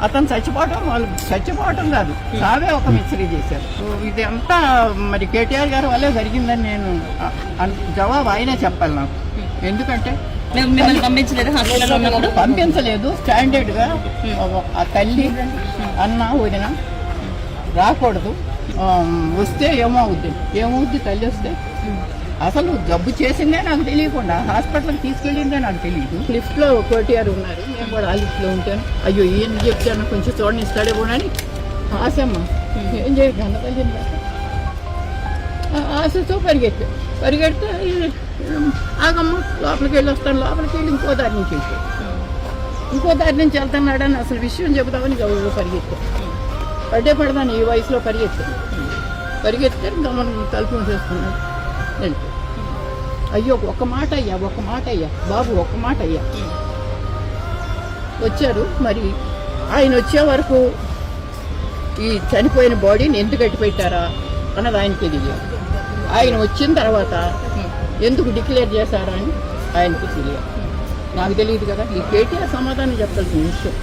అతను చచ్చిపోవటం కాదు, సావే ఒక మిస్టరీ చేశారు. ఇది అంతా మరి కేటీఆర్ గారి వల్లే జరిగిందని నేను జవాబు ఆయనే చెప్పాలి నాకు. ఎందుకంటే పంపించలేదు. స్టాండర్డ్ గా ఆ తల్లి అన్న వదిన రాకూడదు, వస్తే ఏమవుద్ది తల్లి వస్తే. అసలు జబ్బు చేసిందే నాకు తెలియకుండా హాస్పిటల్కి తీసుకెళ్ళిందే నాకు తెలియదు. లిఫ్ట్ లో కేటీఆర్ ఉన్నారు, నేను కూడా ఆ లిఫ్ట్ లో ఉంటాను. అయ్యో ఈయన చెప్తాను కొంచెం చూడండి ఇస్తాడే కూడా అని ఆశమ్మ ఏం చేయగలను తల్లి ఆశతో పరిగెడితే ఆగమ్మ లోపలికి వెళ్ళి వస్తాను, లోపలికి వెళ్ళి ఇంకో దారి నుంచి వెళ్తున్నాడని అసలు విషయం చెబుతామని గౌరవ పరిగెత్తాను. పడదాను ఈ వయసులో పరిగెత్తే గమనం తలుపు మూసేస్తున్నాడు. అయ్యో ఒక్క మాట అయ్యా బాబు, ఒక్క మాట అయ్యా. వచ్చారు. మరి ఆయన వచ్చే వరకు ఈ చనిపోయిన బాడీని ఎందుకు కట్టి పెట్టారా అన్నది ఆయనకి తెలియదు. ఆయన వచ్చిన తర్వాత ఎందుకు డిక్లేర్ చేశారా అని ఆయనకి తెలియదు. నాకు తెలియదు కదా. ఈ కేటీఆర్ సమాధానం చెప్పాల్సిన విషయం.